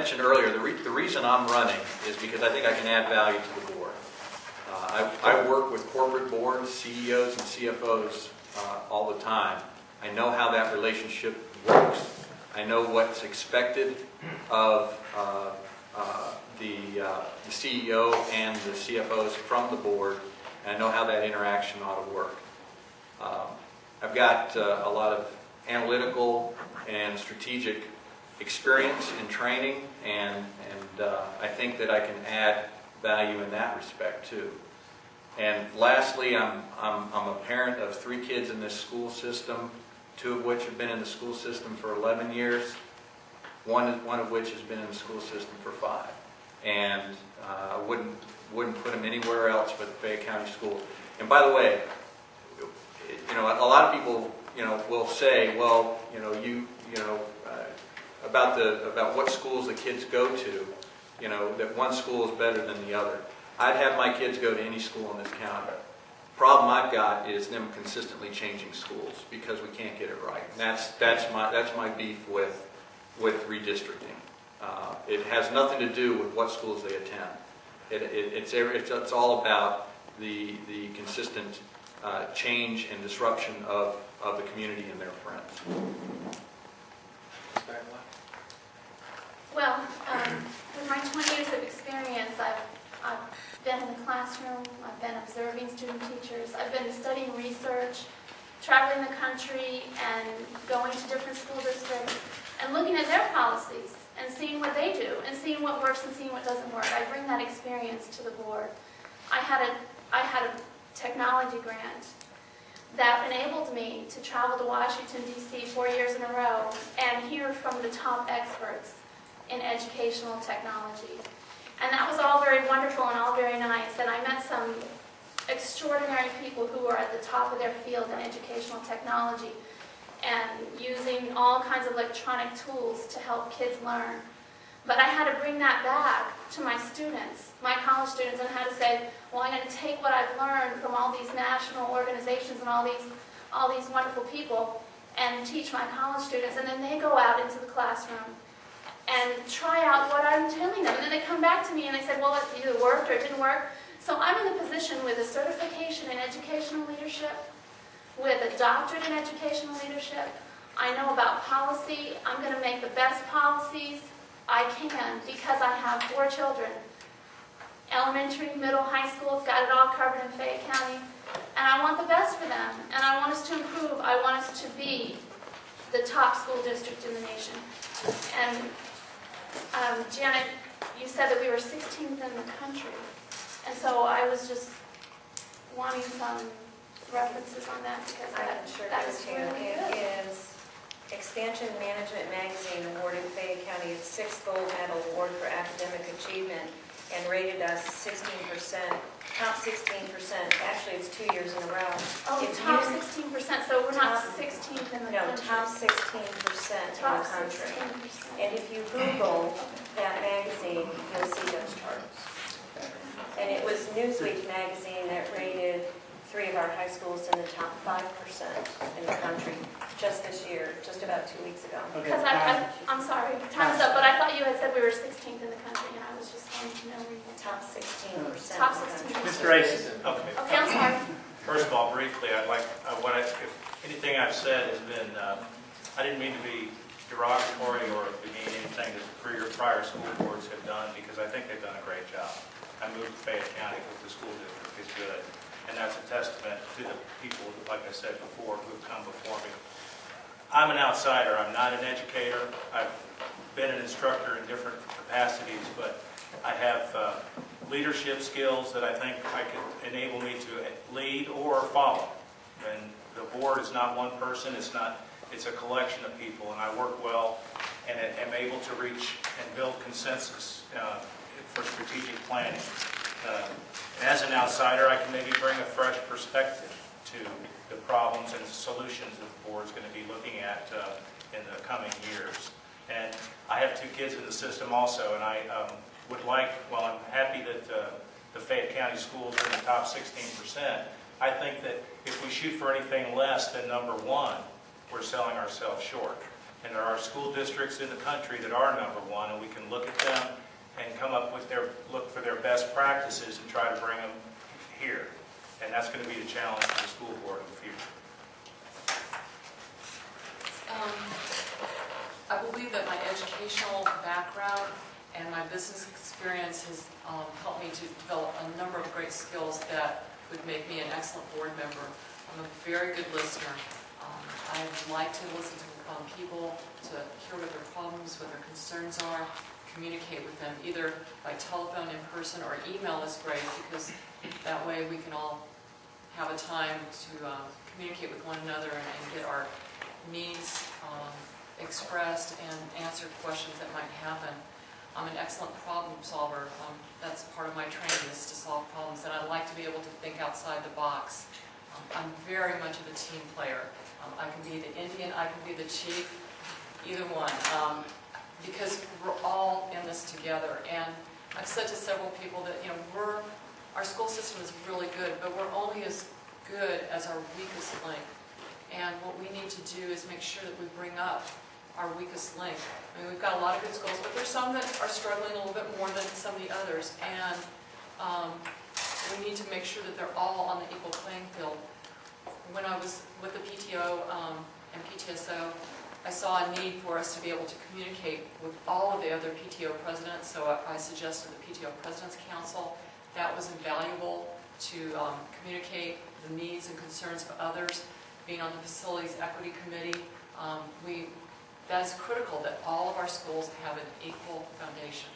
mentioned earlier, the reason I'm running is because I think I can add value to the board. I work with corporate boards, CEOs and CFOs all the time. I know how that relationship works. I know what's expected of the CEO and the CFOs from the board, and I know how that interaction ought to work. I've got a lot of analytical and strategic experience in training, and I think that I can add value in that respect too. And lastly, I'm a parent of 3 kids in this school system, 2 of which have been in the school system for 11 years, one of which has been in the school system for 5. And I wouldn't put them anywhere else but the Fayette County School. And by the way, a lot of people, will say, well, about what schools the kids go to, that one school is better than the other. I'd have my kids go to any school in this county. The problem I've got is them consistently changing schools because we can't get it right. And that's my beef with redistricting. It has nothing to do with what schools they attend. It's all about the consistent change and disruption of the community and their friends. Well, with my 20 years of experience, I've been in the classroom, I've been observing student teachers, I've been studying research, traveling the country and going to different school districts and looking at their policies and seeing what they do and seeing what works and seeing what doesn't work. I bring that experience to the board. I had a technology grant that enabled me to travel to Washington, D.C. 4 years in a row and hear from the top experts in educational technology. And that was all very wonderful and all very nice. And I met some extraordinary people who were at the top of their field in educational technology and using all kinds of electronic tools to help kids learn. But I had to bring that back to my students, my college students, and I had to say, well, I'm going to take what I've learned from all these national organizations and all these wonderful people and teach my college students, and then they go out into the classroom and try out what I'm telling them. And then they come back to me and they said, well, it either worked or it didn't work. So I'm in the position with a certification in educational leadership, with a doctorate in educational leadership. I know about policy. I'm going to make the best policies I can because I have 4 children. Elementary, middle, high school, got it all covered in Fayette County. And I want the best for them. And I want us to improve. I want us to be the top school district in the nation. And Janet, you said that we were 16th in the country. And so I was just wanting some references on that because that is really good. It is Expansion Management Magazine awarded Fayette County its 6th gold medal award for academic achievement and rated us 16%, top 16%. Actually, it's 2 years in a row. Oh, top 16%, so we're not 16th in the country. No, top 16% in the country. 16%. And if you Google that magazine, you'll see those charts. And it was Newsweek magazine that rated 3 of our high schools in the top 5% in the country just this year, just about 2 weeks ago. Because I'm sorry, time's up, but I thought you had said we were 16th in the country, and I was just wanting to know. Top 16%. Top 16%. Mr. Ace. Okay, I'm sorry. First of all, briefly, I'd like, if anything I've said has been, I didn't mean to be derogatory or demean anything that prior school boards have done, because I think they've done a great job. I moved to Fayette County because the school district is good, and that's a testament to the people, like I said before, who have come before me. I'm an outsider. I'm not an educator. I've been an instructor in different capacities, but I have leadership skills that I think could enable me to lead or follow. And the board is not one person. It's a collection of people, and I work well and am able to reach and build consensus for strategic planning. As an outsider, I can maybe bring a fresh perspective to the problems and solutions that the board is going to be looking at in the coming years. And I have 2 kids in the system also, and I would like, well, I'm happy that the Fayette County schools are in the top 16%. I think that if we shoot for anything less than number 1, we're selling ourselves short. And there are school districts in the country that are #1, and we can look at them and come up with look for their best practices and try to bring them here. And that's going to be the challenge for the school board in the future. I believe that my educational background and my business experience has helped me to develop a number of great skills that would make me an excellent board member. I'm a very good listener. I like to listen to people, to hear what their problems, what their concerns are, communicate with them either by telephone, in person, or email is great because that way we can all have a time to communicate with one another and get our needs expressed and answer questions that might happen. I'm an excellent problem solver. That's part of my training is to solve problems, and I like to be able to think outside the box. I'm very much of a team player. I can be the Indian, I can be the chief, either one, because we're all in this together. And I've said to several people that, our school system is really good, but we're only as good as our weakest link. And what we need to do is make sure that we bring up our weakest link. I mean, we've got a lot of good schools, but there's some that are struggling a little bit more than some of the others. And we need to make sure that they're all on the equal playing field. When I was with the PTO and PTSO, I saw a need for us to be able to communicate with all of the other PTO presidents, so I suggested the PTO President's Council. That was invaluable to communicate the needs and concerns of others. Being on the Facilities Equity Committee, that is critical that all of our schools have an equal foundation.